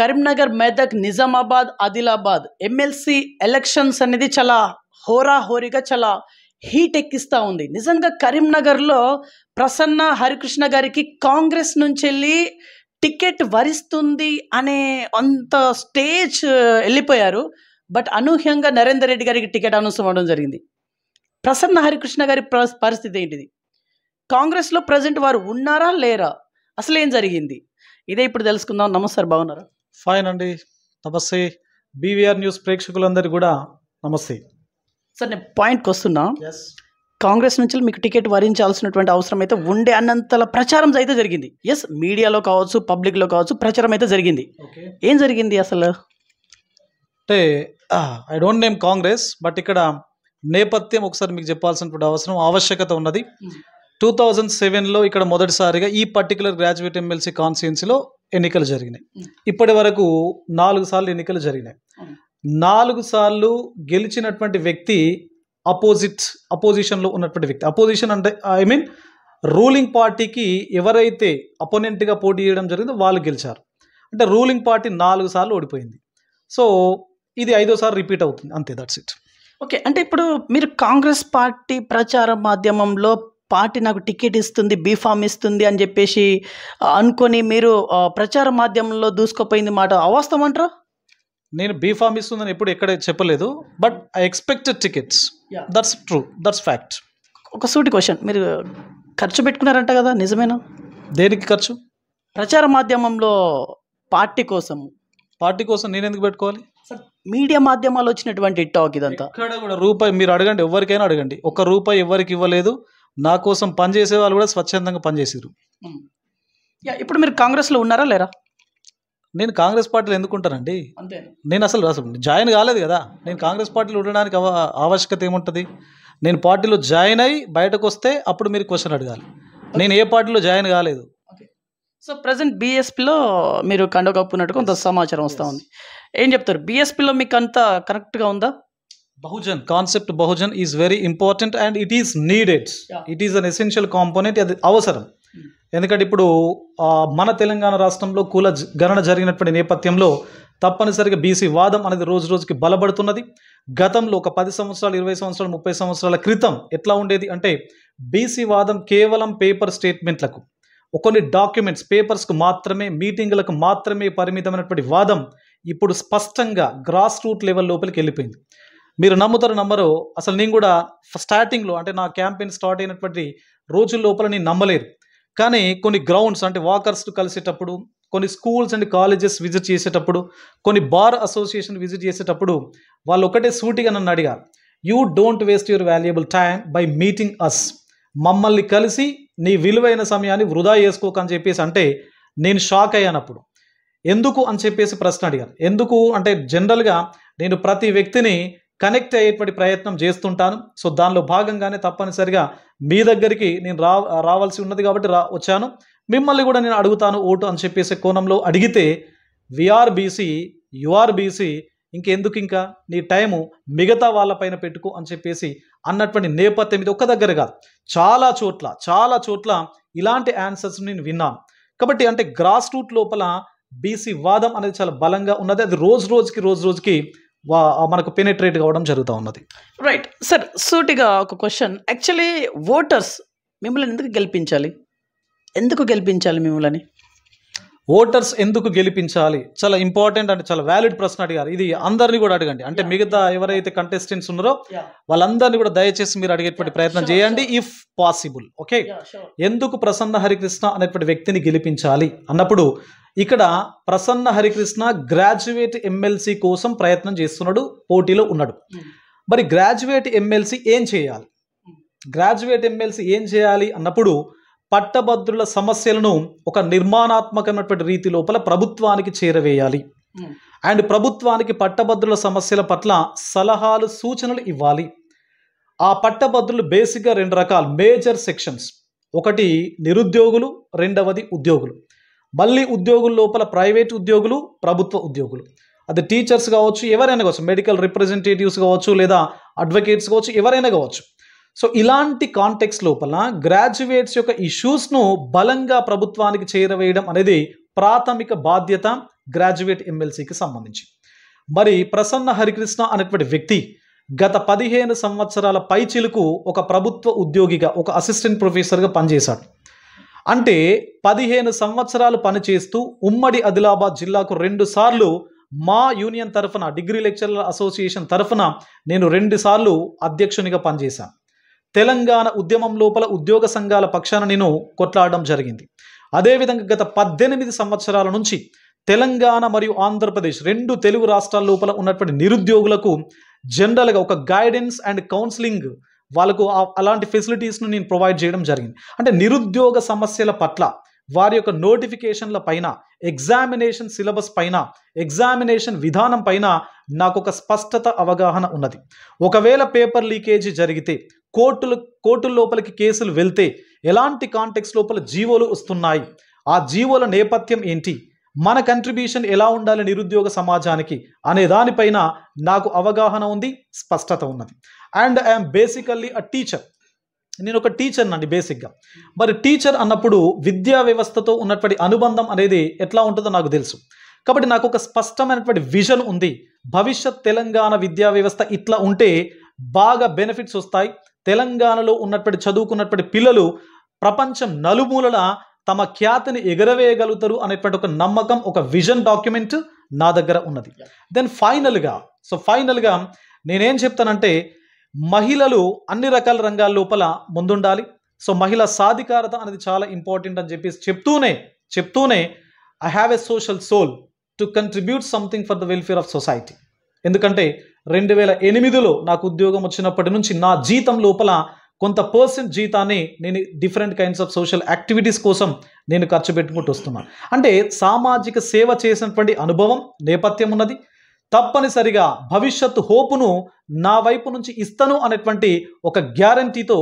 Karimnagar, Medak, Nizamabad, Adilabad MLC elections అనేది చాలా హోరాహోరీగా చాలా హీట్ ఎక్కిస్తూ ఉంది. నిజంగా కరీంనగర్లో ప్రసన్న హరికృష్ణ గారికి కాంగ్రెస్ నుంచి వెళ్ళి టికెట్ వరిస్తుంది అనే అంత స్టేజ్ వెళ్ళిపోయారు. బట్ అనూహ్యంగా నరేందర్ రెడ్డి గారికి టికెట్ అనౌన్స్ అవ్వడం జరిగింది. ప్రసన్న హరికృష్ణ గారి పరిస్థితి ఏంటిది? కాంగ్రెస్లో ప్రజెంట్ వారు ఉన్నారా లేరా? అసలు ఏం జరిగింది? ఇదే ఇప్పుడు తెలుసుకుందాం. నమస్తే సార్, బాగున్నారా? ఫైన్ అండి, నమస్తే. బీవీఆర్ న్యూస్ ప్రేక్షకులందరికీ కూడా నమస్తే. సార్, నేను పాయింట్కి వస్తున్నా. కాంగ్రెస్ నుంచి మీకు టికెట్ వరించాల్సినటువంటి అవసరం అయితే ఉండే అన్నంతల ప్రచారం అయితే జరిగింది. ఎస్, మీడియాలో కావచ్చు, పబ్లిక్లో కావచ్చు, ప్రచారం అయితే జరిగింది. ఏం జరిగింది అసలు? అంటే I don't name Congress, but ఇక్కడ నేపథ్యం ఒకసారి మీకు చెప్పాల్సినటువంటి ఆవశ్యకత ఉన్నది. 2007లో ఇక్కడ మొదటిసారిగా ఈ పర్టికులర్ గ్రాడ్యుయేట్ ఎమ్మెల్సీ కాన్స్టిట్యున్సీలో ఎన్నికలు జరిగినాయి. ఇప్పటి వరకు 4 సార్లు ఎన్నికలు జరిగినాయి. 4 సార్లు గెలిచినటువంటి వ్యక్తి అపోజిషన్లో ఉన్నటువంటి వ్యక్తి. అపోజిషన్ అంటే ఐ మీన్ రూలింగ్ పార్టీకి ఎవరైతే అపోనెంట్గా పోటీ చేయడం జరిగిందో వాళ్ళు గెలిచారు. అంటే రూలింగ్ పార్టీ 4 సార్లు ఓడిపోయింది. సో ఇది 5వ సారి రిపీట్ అవుతుంది, అంతే, దట్స్ ఇట్. ఓకే, అంటే ఇప్పుడు మీరు కాంగ్రెస్ పార్టీ ప్రచార మాధ్యమంలో పార్టీ నాకు టికెట్ ఇస్తుంది, బీఫామ్ ఇస్తుంది అని చెప్పేసి అనుకొని మీరు ప్రచార మాధ్యమంలో దూసుకుపోయింది మాట అవాస్తవం. నేను బీఫామ్ ఇస్తుందని ఎప్పుడు ఎక్కడ చెప్పలేదు, but I expected tickets. That's true, that's fact. ఒక సూటి క్వశ్చన్, మీరు ఖర్చు పెట్టుకున్నారంట కదా, నిజమేనా? దేనికి ఖర్చు? ప్రచార మాధ్యమంలో పార్టీ కోసం. పార్టీ కోసం నేను ఎందుకు పెట్టుకోవాలి? మీడియా మాధ్యమాలు వచ్చినటువంటి టాక్ ఇదంతా. ఇక్కడ కూడా రూపాయి మీరు అడగండి, ఎవరికైనా అడగండి, ఒక్క రూపాయి ఎవరికి ఇవ్వలేదు. నా కోసం పనిచేసే వాళ్ళు కూడా స్వచ్ఛందంగా పనిచేసారు. ఇప్పుడు మీరు కాంగ్రెస్లో ఉన్నారా లేరా? నేను కాంగ్రెస్ పార్టీలో ఎందుకుంటానండి? అంతే. నేను అసలు జాయిన్ కాలేదు కదా. నేను కాంగ్రెస్ పార్టీలో ఉండడానికి ఆవశ్యకత ఏముంటుంది? నేను పార్టీలో జాయిన్ అయ్యి బయటకు వస్తే అప్పుడు మీరు క్వశ్చన్ అడగాలి. నేను ఏ పార్టీలో జాయిన్ కాలేదు. సో ప్రజెంట్ బీఎస్పీలో మీరు కండ కప్పున్నట్టు కొంత సమాచారం వస్తూ ఉంది. ఏం చెప్తారు? బీఎస్పీలో మీకు అంతా కరెక్ట్గా ఉందా? Bahujan concept, Bahujan is very important and it is needed. It is an essential component. అది అవసరం. ఎందుకంటే ఇప్పుడు మన తెలంగాణ రాష్ట్రంలో కుల గణన జరిగినటువంటి నేపథ్యంలో తప్పనిసరిగా బీసీ వాదం అనేది రోజు రోజుకి బలపడుతున్నది. గతంలో ఒక 10 సంవత్సరాలు, 20 సంవత్సరాలు, 30 సంవత్సరాల క్రితం ఎట్లా ఉండేది అంటే బీసీ వాదం కేవలం పేపర్ స్టేట్మెంట్లకు, కొన్ని డాక్యుమెంట్స్, పేపర్స్కు మాత్రమే, మీటింగులకు మాత్రమే పరిమితమైనటువంటి వాదం ఇప్పుడు స్పష్టంగా గ్రాస్ రూట్ లెవెల్ లోపలికి వెళ్ళిపోయింది. మీరు నమ్ముతారు నమ్మరో, అసలు నేను కూడా స్టార్టింగ్లో అంటే నా క్యాంపెయిన్ స్టార్ట్ అయినటువంటి రోజుల లోపల నేను నమ్మలేదు. కానీ కొన్ని గ్రౌండ్స్ అంటే వాకర్స్ కలిసేటప్పుడు, కొన్ని స్కూల్స్ అండ్ కాలేజెస్ విజిట్ చేసేటప్పుడు, కొన్ని బార్ అసోసియేషన్ విజిట్ చేసేటప్పుడు వాళ్ళు ఒకటే సూటిగా నన్ను అడిగారు, you don't waste your valuable time by meeting us. మమ్మల్ని కలిసి నీ విలువైన సమయాన్ని వృధా చేసుకోకని చెప్పేసి అంటే నేను షాక్ అయ్యానప్పుడు. ఎందుకు అని చెప్పేసి ప్రశ్న అడిగాను. ఎందుకు అంటే జనరల్గా నేను ప్రతి వ్యక్తిని కనెక్ట్ అయ్యేటువంటి ప్రయత్నం చేస్తుంటాను. సో దానిలో భాగంగానే తప్పనిసరిగా మీ దగ్గరికి నేను రావాల్సి ఉన్నది కాబట్టి వచ్చాను. మిమ్మల్ని కూడా నేను అడుగుతాను ఓటు అని చెప్పేసి కోణంలో అడిగితే, విఆర్ బీసీ, యుఆర్ బీసీ, ఇంకెందుకు ఇంకా నీ టైము మిగతా వాళ్ళపైన పెట్టుకో అని చెప్పేసి అన్నటువంటి నేపథ్యం ఇది ఒక్క దగ్గర కాదు, చాలా చోట్ల ఇలాంటి ఆన్సర్స్ నేను విన్నాను. కాబట్టి అంటే గ్రాస్ రూట్ లోపల బీసీ వాదం అనేది చాలా బలంగా ఉన్నది. అది రోజు రోజుకి మనకు పెనిట్రేట్ కావడం జరుగుతూ ఉన్నది. రైట్ సార్, సూటిగా ఒక క్వశ్చన్. యాక్చువల్లీ ఓటర్స్ మిమ్మల్ని ఎందుకు గెలిపించాలి మిమ్మల్ని? ఓటర్స్ ఎందుకు గెలిపించాలి? చాలా ఇంపార్టెంట్ అంటే చాలా వ్యాలిడ్ ప్రశ్న అడిగారు. ఇది అందరినీ కూడా అడగండి. అంటే మిగతా ఎవరైతే కంటెస్టెంట్స్ ఉన్నారో వాళ్ళందరినీ కూడా దయచేసి మీరు అడిగేటువంటి ప్రయత్నం చేయండి ఇఫ్ పాసిబుల్. ఓకే, ఎందుకు ప్రసన్న హరికృష్ణ అనేటువంటి వ్యక్తిని గెలిపించాలి అన్నప్పుడు, ఇక్కడ ప్రసన్న హరికృష్ణ గ్రాడ్యుయేట్ ఎమ్మెల్సీ కోసం ప్రయత్నం చేస్తున్నాడు, పోటీలో ఉన్నాడు. మరి గ్రాడ్యుయేట్ ఎమ్మెల్సీ ఏం చేయాలి అన్నప్పుడు పట్టభద్రుల సమస్యలను ఒక నిర్మాణాత్మకమైనటువంటి రీతి లోపల ప్రభుత్వానికి చేరవేయాలి. అండ్ ప్రభుత్వానికి పట్టభద్రుల సమస్యల పట్ల సలహాలు, సూచనలు ఇవ్వాలి. ఆ పట్టభద్రులు బేసిక్గా 2 రకాలు మేజర్ సెక్షన్స్. ఒకటి నిరుద్యోగులు, రెండవది ఉద్యోగులు. మళ్ళీ ఉద్యోగుల లోపల ప్రైవేట్ ఉద్యోగులు, ప్రభుత్వ ఉద్యోగులు. అది టీచర్స్ కావచ్చు, ఎవరైనా కావచ్చు, మెడికల్ రిప్రజెంటేటివ్స్ కావచ్చు, లేదా అడ్వకేట్స్ కావచ్చు, ఎవరైనా కావచ్చు. సో ఇలాంటి కాంటెక్స్ట్ లోపల గ్రాడ్యుయేట్స్ యొక్క ఇష్యూస్ను బలంగా ప్రభుత్వానికి చేరవేయడం అనేది ప్రాథమిక బాధ్యత గ్రాడ్యుయేట్ ఎమ్మెల్సీకి సంబంధించి. మరి ప్రసన్న హరికృష్ణ అనేటువంటి వ్యక్తి గత 15 సంవత్సరాల పైచిలుకు ఒక ప్రభుత్వ ఉద్యోగిగా, ఒక అసిస్టెంట్ ప్రొఫెసర్గా పనిచేశాడు. అంటే 15 సంవత్సరాలు పనిచేస్తూ ఉమ్మడి ఆదిలాబాద్ జిల్లాకు 2 సార్లు మా యూనియన్ తరఫున, డిగ్రీ లెక్చరర్ అసోసియేషన్ తరఫున నేను 2 సార్లు అధ్యక్షునిగా పనిచేశాను. తెలంగాణ ఉద్యమం లోపల ఉద్యోగ సంఘాల పక్షాన నేను కొట్లాడడం జరిగింది. అదేవిధంగా గత 18 సంవత్సరాల నుంచి తెలంగాణ మరియు ఆంధ్రప్రదేశ్ 2 తెలుగు రాష్ట్రాల లోపల ఉన్నటువంటి నిరుద్యోగులకు జనరల్గా ఒక గైడెన్స్ అండ్ కౌన్సిలింగ్, వాళ్ళకు అలాంటి ఫెసిలిటీస్ను నేను ప్రొవైడ్ చేయడం జరిగింది. అంటే నిరుద్యోగ సమస్యల పట్ల, వారి యొక్క నోటిఫికేషన్ల పైన, ఎగ్జామినేషన్ సిలబస్ పైన, ఎగ్జామినేషన్ విధానం పైన నాకు ఒక స్పష్టత అవగాహన ఉన్నది. ఒకవేళ పేపర్ లీకేజీ జరిగితే, కోర్టుల లోపలికి కేసులు వెళ్తే ఎలాంటి కాంటెక్స్ లోపల జీవోలు వస్తున్నాయి, ఆ జీవోల నేపథ్యం ఏంటి, మన కంట్రిబ్యూషన్ ఎలా ఉండాలి నిరుద్యోగ సమాజానికి అనే దానిపైన నాకు అవగాహన ఉంది, స్పష్టత ఉన్నది. And I'm basically a teacher. నేను ఒక టీచర్ నండి బేసిక్గా. మరి టీచర్ అన్నప్పుడు విద్యా వ్యవస్థతో ఉన్నటువంటి అనుబంధం అనేది ఎట్లా ఉంటుందో నాకు తెలుసు. కాబట్టి నాకు ఒక స్పష్టమైనటువంటి విజన్ ఉంది. భవిష్యత్ తెలంగాణ విద్యా వ్యవస్థ ఇట్లా ఉంటే బాగా బెనిఫిట్స్ వస్తాయి, తెలంగాణలో ఉన్నటువంటి చదువుకున్నటువంటి పిల్లలు ప్రపంచం నలుమూలల తమ ఖ్యాతిని ఎగరవేయగలుగుతారు అనేటువంటి ఒక నమ్మకం, ఒక విజన్ డాక్యుమెంట్ నా దగ్గర ఉన్నది. దెన్ ఫైనల్గా నేనేం చెప్తానంటే, మహిళలు అన్ని రకాల రంగాల లోపల ముందుండాలి. సో మహిళా సాధికారత అనేది చాలా ఇంపార్టెంట్ అని చెప్పేసి చెప్తూనే I have a social soul to contribute something for the welfare of society. ఎందుకంటే 2008లో నాకు ఉద్యోగం వచ్చినప్పటి నుంచి నా జీతం లోపల కొంత పర్సెంట్ జీతాన్ని నేను different kinds of social activities కోసం నేను ఖర్చు పెట్టుకుంటూ వస్తున్నాను. అంటే సామాజిక సేవ చేసినటువంటి అనుభవం, నేపథ్యం ఉన్నది. తప్పనిసరిగా భవిష్యత్తు హోపును నా వైపు నుంచి ఇస్తాను అనేటువంటి ఒక గ్యారంటీతో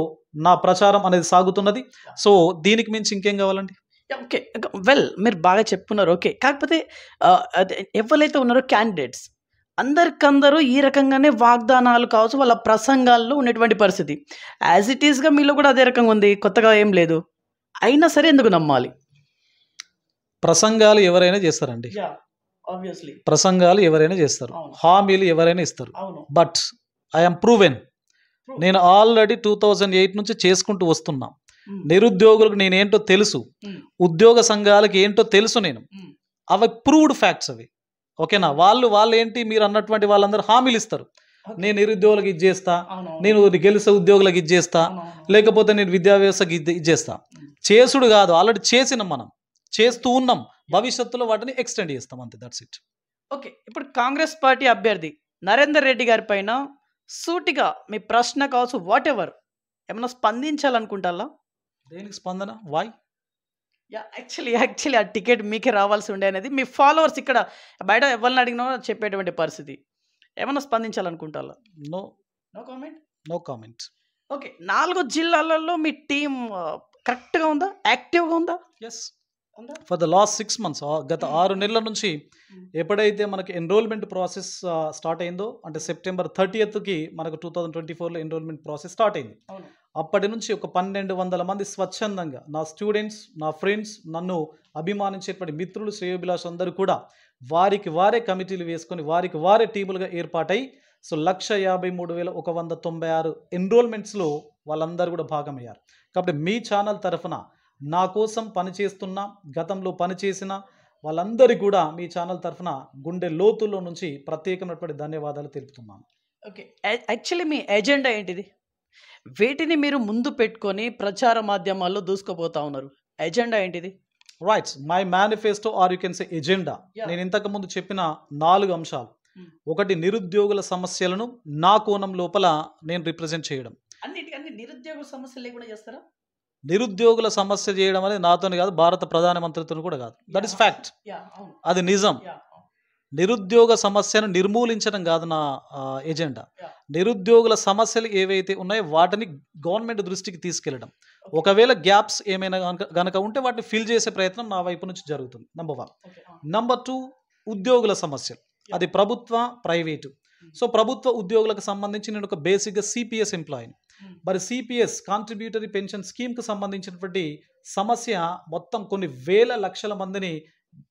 నా ప్రచారం అనేది సాగుతున్నది. సో దీనికి మించి ఇంకేం కావాలండి? ఓకే, వెల్, మీరు బాగా చెప్పుకున్నారు. ఓకే, కాకపోతే ఎవరైతే ఉన్నారో క్యాండిడేట్స్ అందరికందరూ ఈ రకంగానే వాగ్దానాలు కావచ్చు, వాళ్ళ ప్రసంగాల్లో ఉన్నటువంటి పరిస్థితి యాజ్ ఇట్ ఈస్గా మీలో కూడా అదే రకంగా ఉంది, కొత్తగా ఏం లేదు. అయినా సరే ఎందుకు నమ్మాలి? ప్రసంగాలు ఎవరైనా చేస్తారండి, ప్రసంగాలు ఎవరైనా చేస్తారు, హామీలు ఎవరైనా ఇస్తారు. బట్ ఐఎమ్ ప్రూవెన్, నేను ఆల్రెడీ 2008 నుంచి చేసుకుంటూ వస్తున్నా. నిరుద్యోగులకు నేనేంటో తెలుసు, ఉద్యోగ సంఘాలకు ఏంటో తెలుసు. అవి ప్రూవ్డ్ ఫ్యాక్ట్స్ అవి. ఓకేనా? వాళ్ళు ఏంటి, మీరు అన్నటువంటి వాళ్ళందరూ హామీలు ఇస్తారు. నేను నిరుద్యోగులకు ఇది చేస్తా, నేను గెలిసే ఉద్యోగులకు ఇది చేస్తా, లేకపోతే నేను విద్యా వ్యవస్థకి ఇది చేస్తా. చేసుడు కాదు, ఆల్రెడీ చేసినాం, మనం చేస్తూ ఉన్నాం, భవిష్యత్తులో వాటిని ఎక్స్టెండ్ చేస్తాం, అంతే. That's it. ఓకే, ఇప్పుడు కాంగ్రెస్ పార్టీ అభ్యర్థి నరేందర్ రెడ్డి గారి పైన సూటిగా మీ ప్రశ్న కావచ్చు, వాట్ ఎవర్, ఏమైనా స్పందించాలనుకుంటారా? దేనికి స్పందన? వై? యాక్చువల్లీ ఆ టికెట్ మీకే రావాల్సి ఉండే అనేది మీ ఫాలోవర్స్ ఇక్కడ బయట ఎవరిని అడిగినా చెప్పేటువంటి పరిస్థితి. ఏమైనా స్పందించాలనుకుంటారా? No comment. ఓకే, 4 జిల్లాలలో మీ టీం కరెక్ట్గా ఉందా, యాక్టివ్గా ఉందా? Yes, for the last 6 months, గత 6 నెలల నుంచి ఎప్పుడైతే మనకి ఎన్రోల్మెంట్ ప్రాసెస్ స్టార్ట్ అయిందో, అంటే సెప్టెంబర్ 30కి మనకు 2024లో ఎన్రోల్మెంట్ ప్రాసెస్ స్టార్ట్ అయింది. అప్పటి నుంచి ఒక 1200 మంది స్వచ్ఛందంగా, నా స్టూడెంట్స్, నా ఫ్రెండ్స్, నన్ను అభిమానించేటువంటి మిత్రులు, శ్రేయోభిలాష్ అందరూ కూడా వారికి వారే కమిటీలు వేసుకొని వారికి వారే టీములుగా ఏర్పాటై, సో 153,196 ఎన్రోల్మెంట్స్లో వాళ్ళందరూ కూడా భాగమయ్యారు. కాబట్టి మీ ఛానల్ తరఫున నా కోసం పనిచేస్తున్న, గతంలో పనిచేసిన వాళ్ళందరికీ కూడా మీ ఛానల్ తరఫున గుండె లోతుల్లో నుంచి ప్రత్యేకమైనటువంటి ధన్యవాదాలు తెలుపుతున్నాను. ఓకే, యాక్చువల్లీ మీ ఎజెండా ఏంటిది? వేటిని మీరు ముందు పెట్టుకొని ప్రచార మాధ్యమాల్లో దూసుకుపోతా ఉన్నారు? ఎజెండా ఏంటిది? Rights, my manifesto or you can say agenda. నేను ఇంతకు ముందు చెప్పిన 4 అంశాలు. ఒకటి, నిరుద్యోగుల సమస్యలను నా కోణం లోపల నేను రిప్రజెంట్ చేయడం. అన్ని నిరుద్యోగ సమస్యలు లేకుండా చేస్తారా? నిరుద్యోగుల సమస్య చేయడం అనేది నాతోనే కాదు, భారత ప్రధానమంత్రితో కూడా కాదు. దట్ ఈస్ ఫ్యాక్ట్, అది నిజం. నిరుద్యోగ సమస్యను నిర్మూలించడం కాదు నా ఎజెండా. నిరుద్యోగుల సమస్యలు ఏవైతే ఉన్నాయో వాటిని గవర్నమెంట్ దృష్టికి తీసుకెళ్లడం. ఒకవేళ గ్యాప్స్ ఏమైనా గనక ఉంటే వాటిని ఫిల్ చేసే ప్రయత్నం నా వైపు నుంచి జరుగుతుంది. నంబర్ 1. నంబర్ 2, ఉద్యోగుల సమస్యలు, అది ప్రభుత్వ, ప్రైవేటు. సో ప్రభుత్వ ఉద్యోగులకు సంబంధించి నేను ఒక బేసిక్గా సిపిఎస్ ఎంప్లాయీని. మరి సిపిఎస్ కాంట్రిబ్యూటరీ పెన్షన్ స్కీమ్కి సంబంధించినటువంటి సమస్య మొత్తం కొన్ని వేల లక్షల మందిని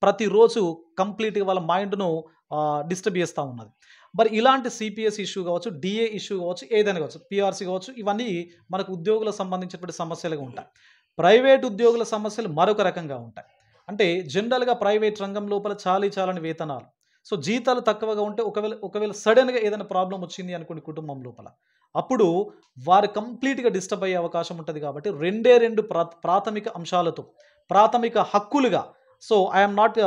ప్రతిరోజు కంప్లీట్గా వాళ్ళ మైండ్ను డిస్టర్బ్ చేస్తూ ఉన్నది. మరి ఇలాంటి సిపిఎస్ ఇష్యూ కావచ్చు, డిఏ ఇష్యూ కావచ్చు, ఏదైనా కావచ్చు, పిఆర్సీ కావచ్చు, ఇవన్నీ మనకు ఉద్యోగులకు సంబంధించినటువంటి సమస్యలుగా ఉంటాయి. ప్రైవేట్ ఉద్యోగుల సమస్యలు మరొక రకంగా ఉంటాయి. అంటే జనరల్గా ప్రైవేట్ రంగం లోపల చాలని వేతనాలు, సో జీతాలు తక్కువగా ఉంటే ఒకవేళ సడన్గా ఏదైనా ప్రాబ్లం వచ్చింది అనుకోండి కుటుంబం లోపల, అప్పుడు వారు కంప్లీట్గా డిస్టర్బ్ అయ్యే అవకాశం ఉంటుంది. కాబట్టి రెండు ప్రాథమిక అంశాలతో, ప్రాథమిక హక్కులుగా, so I'm not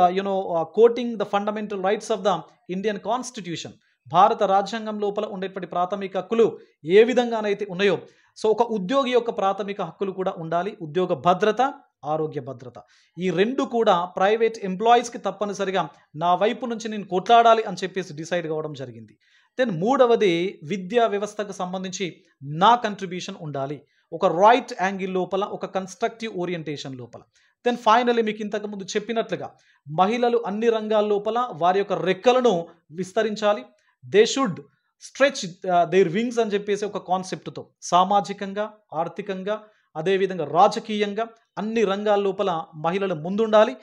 quoting the fundamental rights of the Indian constitution, భారత రాజ్యాంగం లోపల ఉండేటువంటి ప్రాథమిక హక్కులు ఏ విధంగానైతే ఉన్నాయో, సో ఒక ఉద్యోగి యొక్క ప్రాథమిక హక్కులు కూడా ఉండాలి. ఉద్యోగ భద్రత, ఆరోగ్య భద్రత, ఈ రెండు కూడా ప్రైవేట్ ఎంప్లాయీస్కి తప్పనిసరిగా నా వైపు నుంచి నేను కొట్లాడాలి అని చెప్పేసి డిసైడ్ కావడం జరిగింది. దెన్ మూడవది, విద్యా వ్యవస్థకు సంబంధించి నా కంట్రిబ్యూషన్ ఉండాలి, ఒక రైట్ యాంగిల్ లోపల, ఒక కన్స్ట్రక్టివ్ ఓరియంటేషన్ లోపల. దెన్ ఫైనల్లీ మీకు ఇంతకుముందు చెప్పినట్లుగా మహిళలు అన్ని రంగాల లోపల వారి యొక్క రెక్కలను విస్తరించాలి. They should stretch their wings అని చెప్పేసి ఒక కాన్సెప్ట్తో సామాజికంగా, ఆర్థికంగా, అదేవిధంగా రాజకీయంగా అన్ని రంగాల లోపల మహిళలు ముందుండాలి,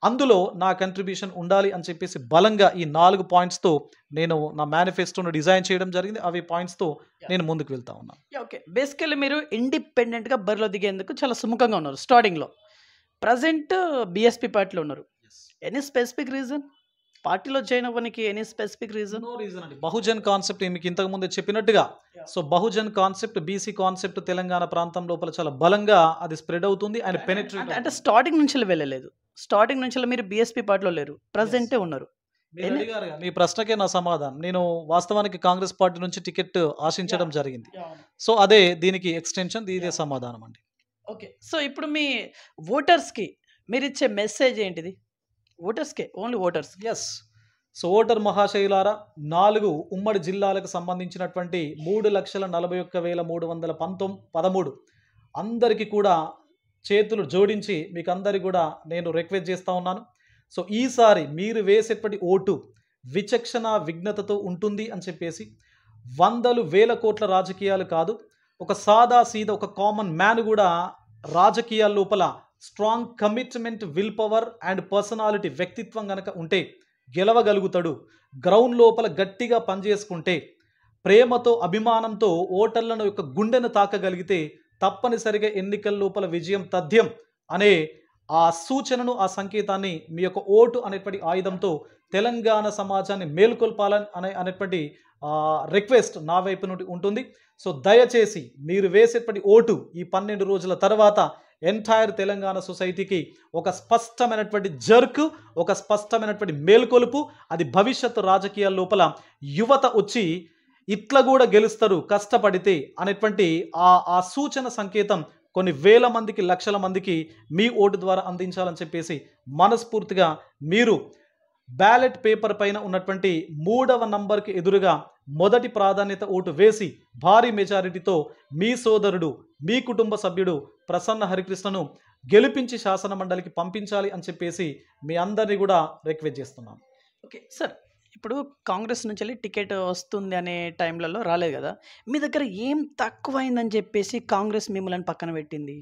అందులో నా కంట్రిబ్యూషన్ ఉండాలి అని చెప్పేసి బలంగా ఈ 4 పాయింట్స్తో నేను నా మేనిఫెస్టోను డిజైన్ చేయడం జరిగింది. అవి పాయింట్స్తో నేను ముందుకు వెళ్తా ఉన్నాను. ఓకే, బేసికల్లీ మీరు ఇండిపెండెంట్గా బరిలో దిగేందుకు చాలా సుముఖంగా ఉన్నారు స్టార్టింగ్లో. ప్రజెంట్ బీఎస్పీ పార్టీలో ఉన్నారు. ఎనీ స్పెసిఫిక్ రీజన్ పార్టీలో జాయిన్ అవ్వడానికి? Any specific reason? No reason అండి. బహుజన్ కాన్సెప్ట్ మీకు ఇంతకు ముందే చెప్పినట్టుగా, so Bahujan concept, BC concept Telangana ప్రాంతం లోపల చాలా బలంగా అది స్ప్రెడ్ అవుతుంది అండ్ పెనిట్రేట్. అంటే స్టార్టింగ్ నుంచి వెళ్ళలేదు, స్టార్టింగ్ నుంచి మీరు బీఎస్పీ పార్టీలో లేరు, ప్రజెంటే ఉన్నారు. మీరు అడిగారు, మీ ప్రశ్నకే నా సమాధానం. నేను వాస్తవానికి కాంగ్రెస్ పార్టీ నుంచి టికెట్ ఆశించడం జరిగింది. సో అదే దీనికి ఎక్స్టెన్షన్, ఇదే సమాధానం అండి. ఓకే, సో ఇప్పుడు మీ ఓటర్స్కి మీరు ఇచ్చే మెసేజ్ ఏంటిది? ఓటర్స్కే, only voters. Yes, so voter మహాశైలారా, 4 ఉమ్మడి జిల్లాలకు సంబంధించినటువంటి 3,41,313 అందరికీ కూడా చేతులు జోడించి మీకు అందరికీ కూడా నేను రిక్వెస్ట్ చేస్తూ ఉన్నాను. సో ఈసారి మీరు వేసేటువంటి ఓటు విచక్షణ విఘ్నతతో ఉంటుంది అని చెప్పేసి, 100,000 కోట్ల రాజకీయాలు కాదు, ఒక సాదా సీదా ఒక కామన్ మ్యాన్ కూడా రాజకీయాల లోపల strong commitment, will power and personality, వ్యక్తిత్వం కనుక ఉంటే గెలవగలుగుతాడు. గ్రౌండ్ లోపల గట్టిగా పనిచేసుకుంటే, ప్రేమతో, అభిమానంతో ఓటర్లను యొక్క గుండెను తాకగలిగితే తప్పనిసరిగా ఎన్నికల లోపల విజయం తథ్యం అనే ఆ సూచనను, ఆ సంకేతాన్ని మీ యొక్క ఓటు అనేటువంటి ఆయుధంతో తెలంగాణ సమాజాన్ని మేల్కొల్పాలని అనేటువంటి రిక్వెస్ట్ నా వైపు నుండి ఉంటుంది. సో దయచేసి మీరు వేసేటువంటి ఓటు ఈ 12 రోజుల తర్వాత ఎంటైర్ తెలంగాణ సొసైటీకి ఒక స్పష్టమైనటువంటి జర్క్, ఒక స్పష్టమైనటువంటి మేల్కొలుపు, అది భవిష్యత్తు రాజకీయాల లోపల యువత వచ్చి ఇట్లా కూడా గెలుస్తారు కష్టపడితే అనేటువంటి ఆ సూచన సంకేతం కొన్ని వేల మందికి, లక్షల మందికి మీ ఓటు ద్వారా అందించాలని చెప్పేసి మనస్ఫూర్తిగా మీరు బ్యాలెట్ పేపర్ పైన ఉన్నటువంటి 3వ నంబర్కి ఎదురుగా మొదటి ప్రాధాన్యత ఓటు వేసి భారీ మెజారిటీతో మీ సోదరుడు, మీ కుటుంబ సభ్యుడు ప్రసన్న హరికృష్ణను గెలిపించి శాసన మండలికి పంపించాలి అని చెప్పేసి మీ అందరినీ కూడా రిక్వెస్ట్ చేస్తున్నాను. ఓకే సార్, ఇప్పుడు కాంగ్రెస్ నుంచి వెళ్ళి టికెట్ వస్తుంది అనే టైంలలో రాలేదు కదా, మీ దగ్గర ఏం తక్కువైందని చెప్పేసి కాంగ్రెస్ మిమ్మల్ని పక్కన పెట్టింది?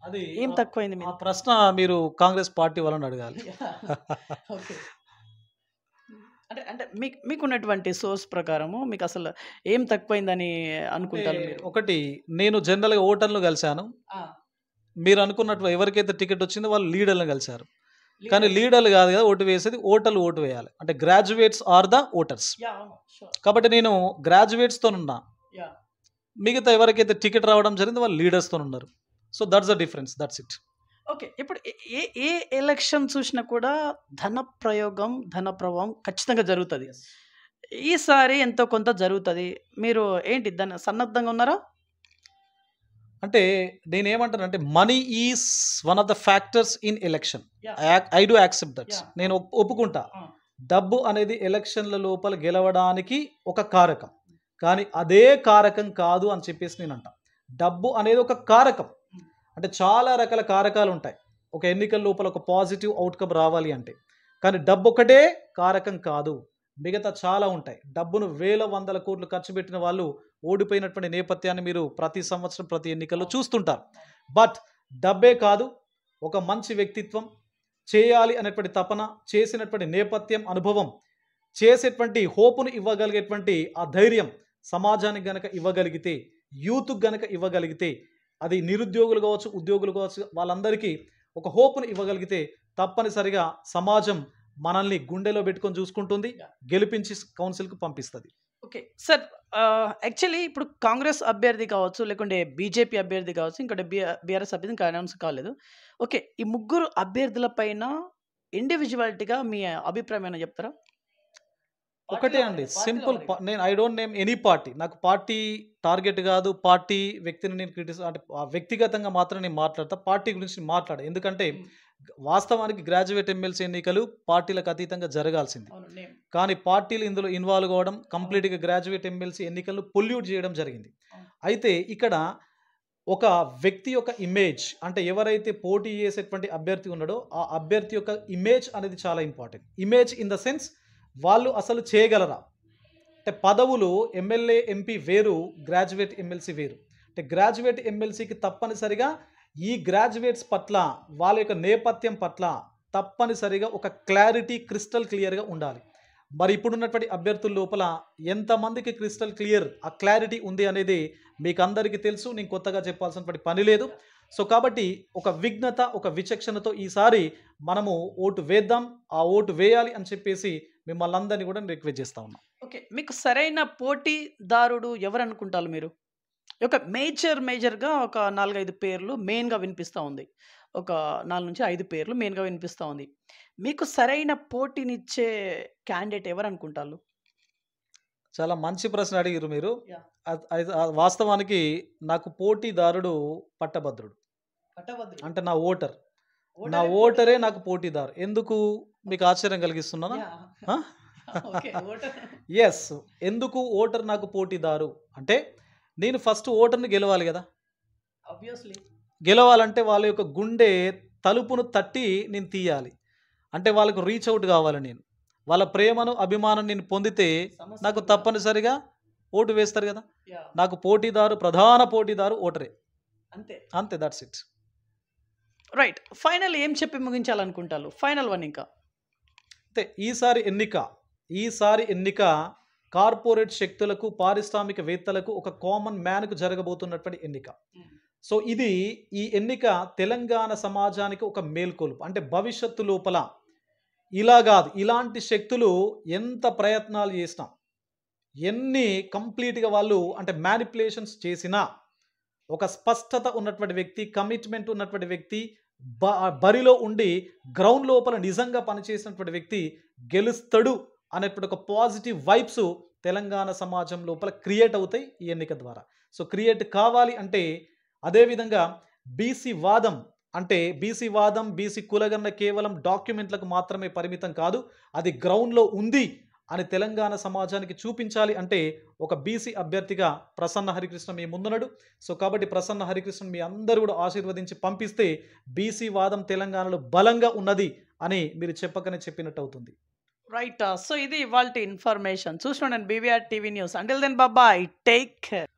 అది ఏం తక్కువైంది? ఆ ప్రశ్న మీరు కాంగ్రెస్ పార్టీ వాళ్ళని అడగాలి. ఓకే, అంటే మీకున్నటువంటి సోర్స్ ప్రకారము మీకు అసలు ఏం తక్కువైందని అనుకుంటారు మీరు? ఒకటి, నేను జనరల్గా ఓటర్లు కలిశాను. మీరు అనుకున్నట్టు ఎవరికైతే టికెట్ వచ్చిందో వాళ్ళు లీడర్లను కలిశారు, కానీ లీడర్లు కాదు కదా ఓటు వేసేది, ఓటర్లు ఓటు వేయాలి. అంటే గ్రాడ్యుయేట్స్ ఆర్ ద ఓటర్స్. కాబట్టి నేను గ్రాడ్యుయేట్స్తో ఉన్నా, మిగతా ఎవరికైతే టికెట్ రావడం జరిగింది వాళ్ళు లీడర్స్తో ఉన్నారు. So that's the difference, that's it. Okay, ఇప్పుడు ఏ ఎలక్షన్ చూసినా కూడా ధన ప్రయోగం, ధన ప్రభావం ఖచ్చితంగా జరుగుతుంది. ఈసారి ఎంతో కొంత జరుగుతుంది. మీరు ఏంటి దాన్ని సన్నద్ధంగా ఉన్నారా? అంటే నేనేమంటానంటే money is one of the factors in election. I do accept that. నేను ఒప్పుకుంటా, డబ్బు అనేది ఎలక్షన్ల లోపల గెలవడానికి ఒక కారకం, కానీ అదే కారకం కాదు అని చెప్పేసి నేను అంటా. డబ్బు అనేది ఒక కారకం, అంటే చాలా రకాల కారకాలు ఉంటాయి ఒక ఎన్నికల లోపల ఒక పాజిటివ్ అవుట్కమ్ రావాలి అంటే, కానీ డబ్బు ఒకటే కారకం కాదు, మిగతా చాలా ఉంటాయి. డబ్బును 1,000 కోట్లు ఖర్చు పెట్టిన వాళ్ళు ఓడిపోయినటువంటి నేపథ్యాన్ని మీరు ప్రతి సంవత్సరం ప్రతి ఎన్నికల్లో చూస్తుంటారు. బట్ డబ్బే కాదు, ఒక మంచి వ్యక్తిత్వం, చేయాలి అనేటువంటి తపన, చేసినటువంటి నేపథ్యం, అనుభవం, చేసేటువంటి హోపును ఇవ్వగలిగేటువంటి ఆ ధైర్యం సమాజానికి గనక ఇవ్వగలిగితే, యూత్కి గనక ఇవ్వగలిగితే, అది నిరుద్యోగులు కావచ్చు, ఉద్యోగులు కావచ్చు, వాళ్ళందరికీ ఒక హోప్ను ఇవ్వగలిగితే తప్పనిసరిగా సమాజం మనల్ని గుండెలో పెట్టుకొని చూసుకుంటుంది, గెలిపించి కౌన్సిల్కి పంపిస్తుంది. ఓకే సార్, యాక్చువల్లీ ఇప్పుడు కాంగ్రెస్ అభ్యర్థి కావచ్చు, లేకుంటే బీజేపీ అభ్యర్థి కావచ్చు, ఇంకోటి బీఆర్ఎస్ అభ్యర్థి ఇంకా అనౌన్స్ కాలేదు. ఓకే, ఈ ముగ్గురు అభ్యర్థుల పైన ఇండివిజువాలిటీగా మీ అభిప్రాయం ఏమైనా చెప్తారా? ఒకటే అండి, సింపుల్. నేను I don't name any party. నాకు పార్టీ టార్గెట్ కాదు, పార్టీ వ్యక్తిని నేను అంటే వ్యక్తిగతంగా మాత్రం నేను మాట్లాడతా, పార్టీ గురించి మాట్లాడ. ఎందుకంటే వాస్తవానికి గ్రాడ్యుయేట్ ఎమ్మెల్సీ ఎన్నికలు పార్టీలకు అతీతంగా జరగాల్సింది, కానీ పార్టీలు ఇందులో ఇన్వాల్వ్ అవ్వడం, కంప్లీట్గా గ్రాడ్యుయేట్ ఎమ్మెల్సీ ఎన్నికలను పొల్యూట్ చేయడం జరిగింది. అయితే ఇక్కడ ఒక వ్యక్తి యొక్క ఇమేజ్, అంటే ఎవరైతే పోటీ చేసేటువంటి అభ్యర్థి ఉన్నాడో ఆ అభ్యర్థి యొక్క ఇమేజ్ అనేది చాలా important. Image in the sense వాళ్ళు అసలు చేయగలరా, అంటే పదవులు ఎమ్మెల్యే ఎంపీ వేరు, గ్రాడ్యుయేట్ ఎమ్మెల్సీ వేరు. అంటే గ్రాడ్యుయేట్ ఎమ్మెల్సీకి తప్పనిసరిగా ఈ గ్రాడ్యుయేట్స్ పట్ల, వాళ్ళ యొక్క నేపథ్యం పట్ల తప్పనిసరిగా ఒక క్లారిటీ, క్రిస్టల్ క్లియర్గా ఉండాలి. మరి ఇప్పుడున్నటువంటి అభ్యర్థుల లోపల ఎంతమందికి క్రిస్టల్ క్లియర్ ఆ క్లారిటీ ఉంది అనేది మీకు అందరికీ తెలుసు, నేను కొత్తగా చెప్పాల్సినటువంటి పని లేదు. సో కాబట్టి ఒక విఘ్నత, ఒక విచక్షణతో ఈసారి మనము ఓటు వేద్దాం, ఆ ఓటు వేయాలి అని చెప్పేసి మిమ్మల్ని అందరినీ కూడా రిక్వెస్ట్ చేస్తా ఉన్నాం. ఓకే, మీకు సరైన పోటీదారుడు ఎవరు అనుకుంటారు మీరు? ఒక మేజర్గా ఒక 4-5 పేర్లు మెయిన్గా వినిపిస్తూ ఉంది, ఒక 4 నుంచి 5 పేర్లు మెయిన్గా వినిపిస్తూ ఉంది. మీకు సరైన పోటీనిచ్చే క్యాండిడేట్ ఎవరు అనుకుంటారు? చాలా మంచి ప్రశ్న అడిగారు మీరు. వాస్తవానికి నాకు పోటీదారుడు పట్టభద్రుడు, అంటే నా ఓటర్. నా ఓటరే నాకు పోటీదారు. ఎందుకు మీకు ఆశ్చర్యం కలిగిస్తున్నానా? ఎస్, ఎందుకు ఓటర్ నాకు పోటీదారు అంటే, నేను ఫస్ట్ ఓటర్ని గెలవాలి కదా. ఆబ్వియస్లీ గెలవాలంటే వాళ్ళ యొక్క గుండె తలుపును తట్టి నేను తీయాలి, అంటే వాళ్ళకు రీచ్ అవుట్ కావాలి. నేను వాళ్ళ ప్రేమను, అభిమానం నేను పొందితే నాకు తప్పనిసరిగా ఓటు వేస్తారు కదా. నాకు పోటీదారు, ప్రధాన పోటీదారు ఓటరే, అంతే అంతే, దట్స్ ఇట్. రైట్, ఫైనల్ ఏం చెప్పి ముగించాలనుకుంటారు? ఫైనల్ వన్ ఇంకా అంటే ఈసారి ఎన్నిక కార్పొరేట్ శక్తులకు, పారిశ్రామికవేత్తలకు, ఒక కామన్ మ్యాన్కు జరగబోతున్నటువంటి ఎన్నిక. సో ఈ ఎన్నిక తెలంగాణ సమాజానికి ఒక మేల్కొలుపు. అంటే భవిష్యత్తు లోపల ఇలా కాదు, ఇలాంటి శక్తులు ఎంత ప్రయత్నాలు చేసినా, ఎన్ని కంప్లీట్గా వాళ్ళు అంటే మ్యానిపులేషన్స్ చేసినా, ఒక స్పష్టత ఉన్నటువంటి వ్యక్తి, కమిట్మెంట్ ఉన్నటువంటి వ్యక్తి, బరిలో ఉండి గ్రౌండ్ లోపల నిజంగా పనిచేసినటువంటి వ్యక్తి గెలుస్తాడు అనేటువంటి ఒక పాజిటివ్ వైబ్స్ తెలంగాణ సమాజం లోపల క్రియేట్ అవుతాయి ఈ ఎన్నిక ద్వారా. సో క్రియేట్ కావాలి అంటే, అదేవిధంగా బీసీ వాదం, అంటే బీసీ వాదం, బీసీ కులగణన కేవలం డాక్యుమెంట్లకు మాత్రమే పరిమితం కాదు, అది గ్రౌండ్లో ఉంది అని తెలంగాణ సమాజానికి చూపించాలి అంటే ఒక బీసీ అభ్యర్థిగా ప్రసన్న హరికృష్ణ మీ ముందున్నాడు. సో కాబట్టి ప్రసన్న హరికృష్ణ మీ అందరూ కూడా ఆశీర్వదించి పంపిస్తే బీసీ వాదం తెలంగాణలో బలంగా ఉన్నది అని మీరు చెప్పకనే చెప్పినట్టు అవుతుంది. రైట్, సో ఇది ఇవాల్టి ఇన్ఫర్మేషన్. చూస్తున్నాను BVR TV news. Until then bye, take care.